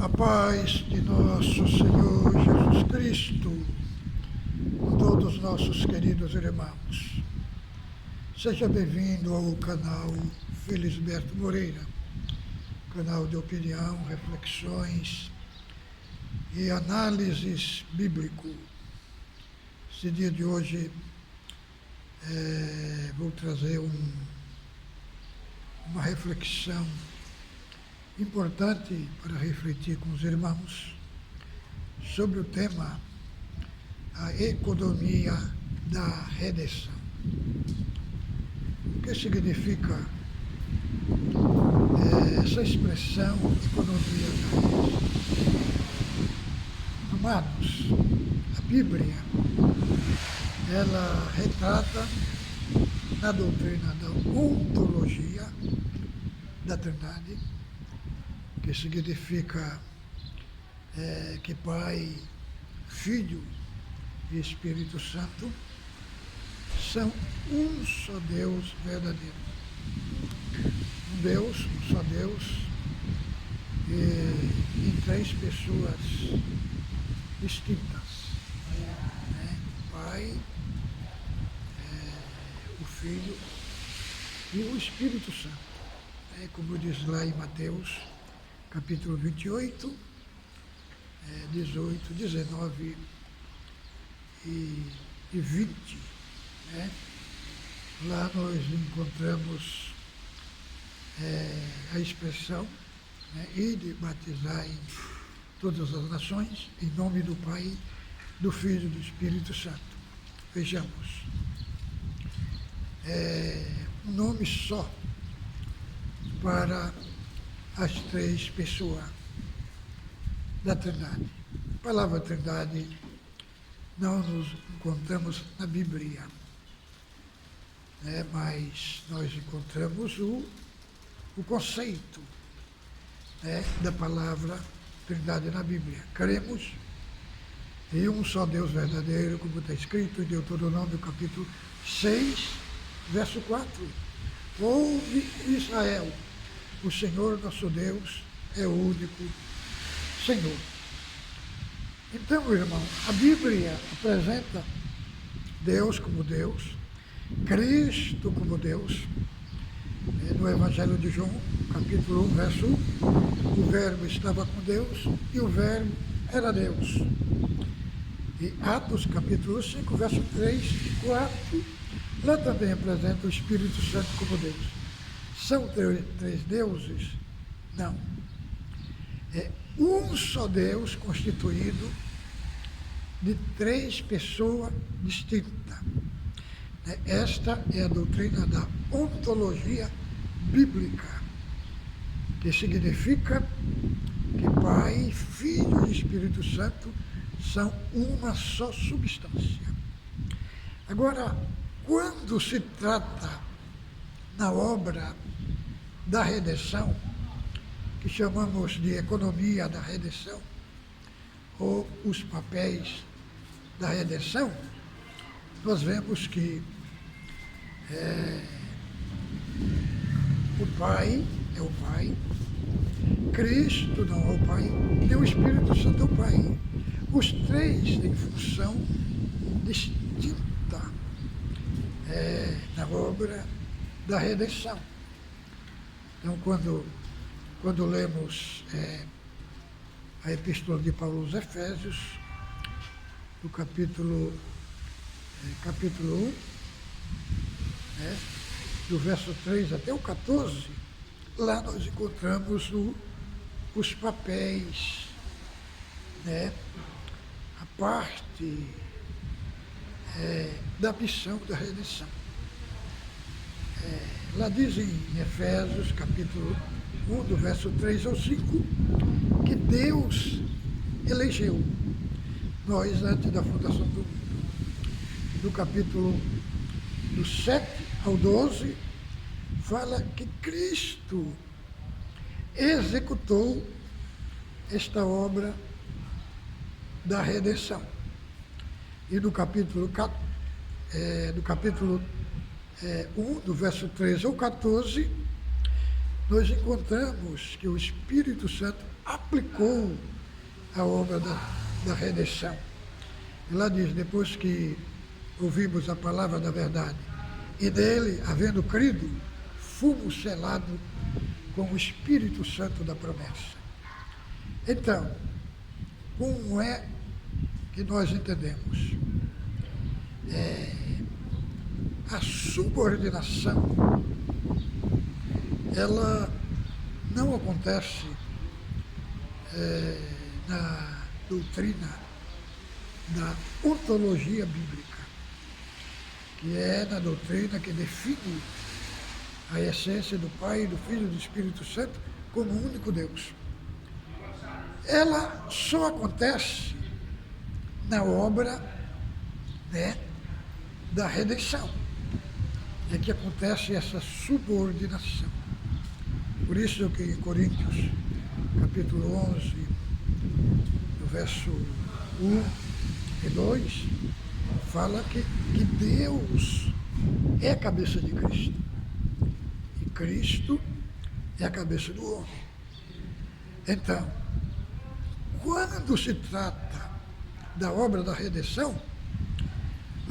A paz de nosso Senhor Jesus Cristo, com todos os nossos queridos irmãos. Seja bem-vindo ao canal Felisberto Moreira, canal de opinião, reflexões e análises bíblico. Esse dia de hoje vou trazer uma reflexão importante para refletir com os irmãos sobre o tema a economia da redenção. O que significa essa expressão economia da redenção? Amados, a Bíblia, ela retrata na doutrina da ontologia da Trindade, que significa que Pai, Filho e Espírito Santo são um só Deus verdadeiro. Um Deus, um só Deus, em três pessoas distintas. O Pai, o Filho e o Espírito Santo. Como diz lá em Mateus, capítulo 28, 18, 19 e 20. Lá nós encontramos a expressão e de batizar em todas as nações, em nome do Pai, do Filho e do Espírito Santo. Vejamos, um nome só para as três pessoas da Trindade. A palavra Trindade não nos encontramos na Bíblia, mas nós encontramos o conceito da palavra Trindade na Bíblia. Cremos em um só Deus verdadeiro, como está escrito em Deuteronômio capítulo 6, verso 4. Ouve, Israel, o Senhor nosso Deus é o único Senhor. Então, irmão, a Bíblia apresenta Deus como Deus, Cristo como Deus. No Evangelho de João, capítulo 1, verso 1, o Verbo estava com Deus e o Verbo era Deus. E Atos, capítulo 5, verso 3 e 4, lá também apresenta o Espírito Santo como Deus. São três deuses? Não. É um só Deus constituído de três pessoas distintas. Esta é a doutrina da ontologia bíblica, que significa que Pai, Filho e Espírito Santo são uma só substância. Agora, quando se trata na obra da redenção, que chamamos de economia da redenção, ou os papéis da redenção, nós vemos que o Pai é o Pai, Cristo não é o Pai, nem o Espírito Santo é o Pai. Os três têm função distinta na obra da redenção. Então, quando lemos a Epístola de Paulo aos Efésios, do capítulo 1, do verso 3 até o 14, lá nós encontramos os papéis, a parte da missão da redenção. Lá diz em Efésios, capítulo 1, do verso 3 ao 5, que Deus elegeu nós antes da fundação do mundo. No capítulo do 7 ao 12, fala que Cristo executou esta obra da redenção. E no capítulo 1, do verso 13 ao 14, nós encontramos que o Espírito Santo aplicou a obra da redenção. E lá diz, depois que ouvimos a palavra da verdade, e dele, havendo crido, fomos selados com o Espírito Santo da promessa. Então, como é que nós entendemos? A subordinação, ela não acontece na doutrina da ontologia bíblica, que é na doutrina que define a essência do Pai, do Filho e do Espírito Santo como um único Deus. Ela só acontece na obra, da redenção. É que acontece essa subordinação. Por isso que em Coríntios, capítulo 11, no verso 1 e 2, fala que Deus é a cabeça de Cristo. E Cristo é a cabeça do homem. Então, quando se trata da obra da redenção,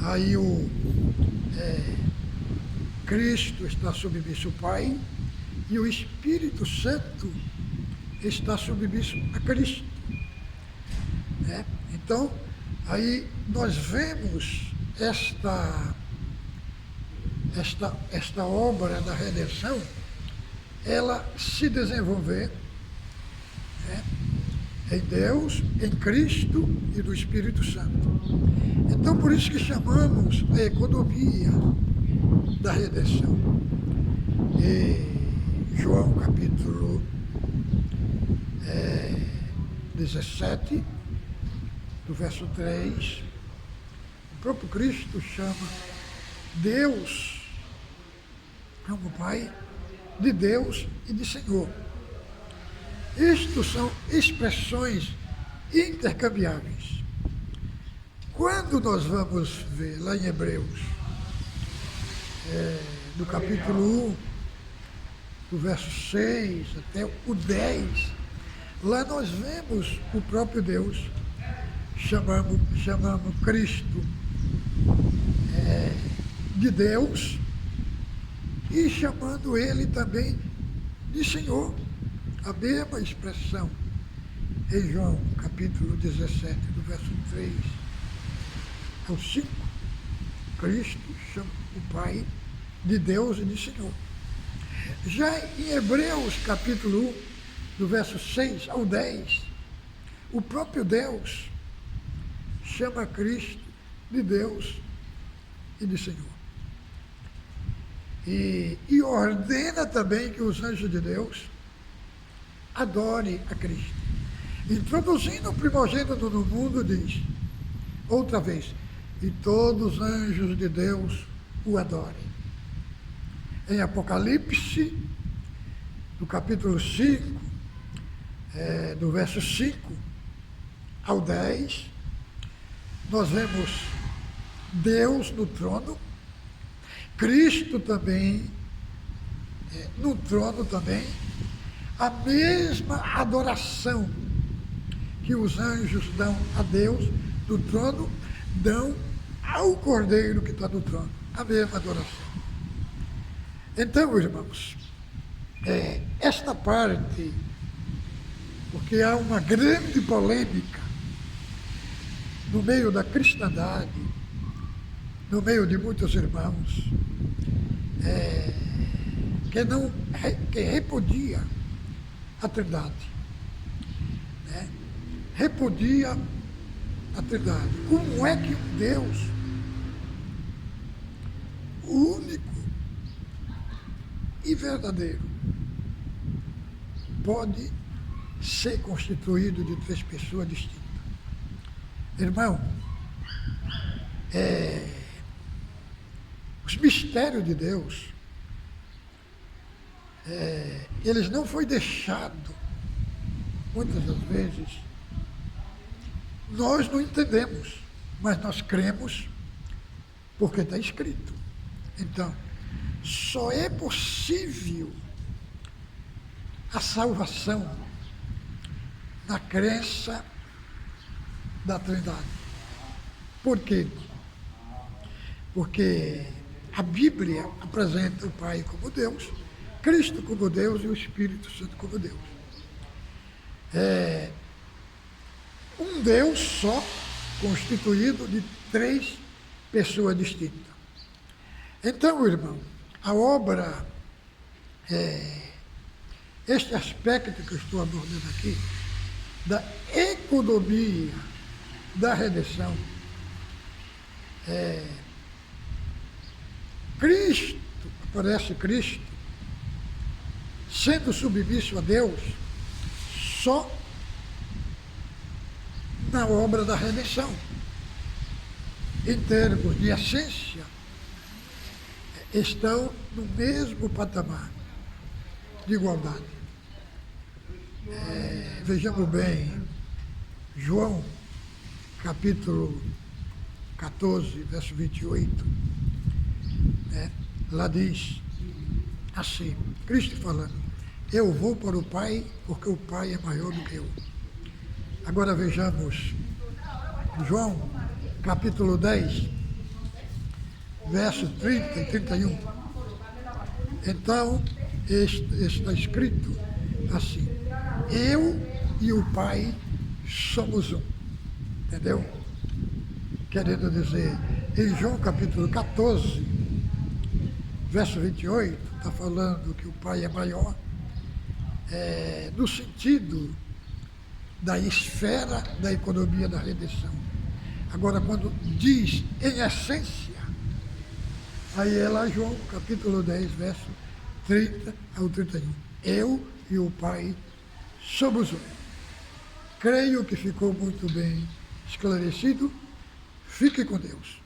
aí Cristo está submisso ao Pai e o Espírito Santo está submisso a Cristo. Então, aí nós vemos esta obra da redenção, ela se desenvolver em Deus, em Cristo e no Espírito Santo. Então, por isso que chamamos a economia da redenção. E João capítulo 17, do verso 3, o próprio Cristo chama Deus, como Pai, de Deus e de Senhor. Isto são expressões intercambiáveis. Quando nós vamos ver lá em Hebreus, no capítulo 1, do verso 6 até o 10, lá nós vemos o próprio Deus chamando Cristo de Deus e chamando ele também de Senhor. A mesma expressão em João, capítulo 17, do verso 3 ao 5, Cristo chama o Pai de Deus e de Senhor. Já em Hebreus, capítulo 1, do verso 6 ao 10, o próprio Deus chama Cristo de Deus e de Senhor. E ordena também que os anjos de Deus adore a Cristo. Introduzindo o primogênito no mundo, diz, outra vez, e todos os anjos de Deus o adorem. Em Apocalipse, no capítulo 5, do verso 5 ao 10, nós vemos Deus no trono, Cristo também, no trono também, a mesma adoração que os anjos dão a Deus do trono, dão ao Cordeiro que está no trono, a mesma adoração. Então, irmãos, esta parte, porque há uma grande polêmica no meio da cristandade, no meio de muitos irmãos, que repudia a Trindade. Repudia a Trindade. Como é que um Deus, único e verdadeiro, pode ser constituído de três pessoas distintas? Irmão, os mistérios de Deus, eles não foi deixado, muitas das vezes, nós não entendemos, mas nós cremos porque está escrito. Então, só é possível a salvação na crença da Trindade. Por quê? Porque a Bíblia apresenta o Pai como Deus, Cristo como Deus e o Espírito Santo como Deus. É um Deus só, constituído de 3 pessoas distintas. Então, irmão, a obra, este aspecto que eu estou abordando aqui, da economia da redenção, Cristo, aparece Cristo, sendo submisso a Deus, só na obra da redenção. Em termos de essência, estão no mesmo patamar de igualdade. Vejamos bem, João, capítulo 14, verso 28, lá diz assim, Cristo falando, eu vou para o Pai, porque o Pai é maior do que eu. Agora vejamos, João, capítulo 10, versos 30 e 31. Então, está escrito assim, eu e o Pai somos um. Entendeu? Querendo dizer, em João capítulo 14, verso 28, está falando que o Pai é maior, no sentido da esfera da economia da redenção. Agora, quando diz em essência, aí é lá João capítulo 10, verso 30 ao 31. Eu e o Pai somos um. Creio que ficou muito bem esclarecido. Fique com Deus.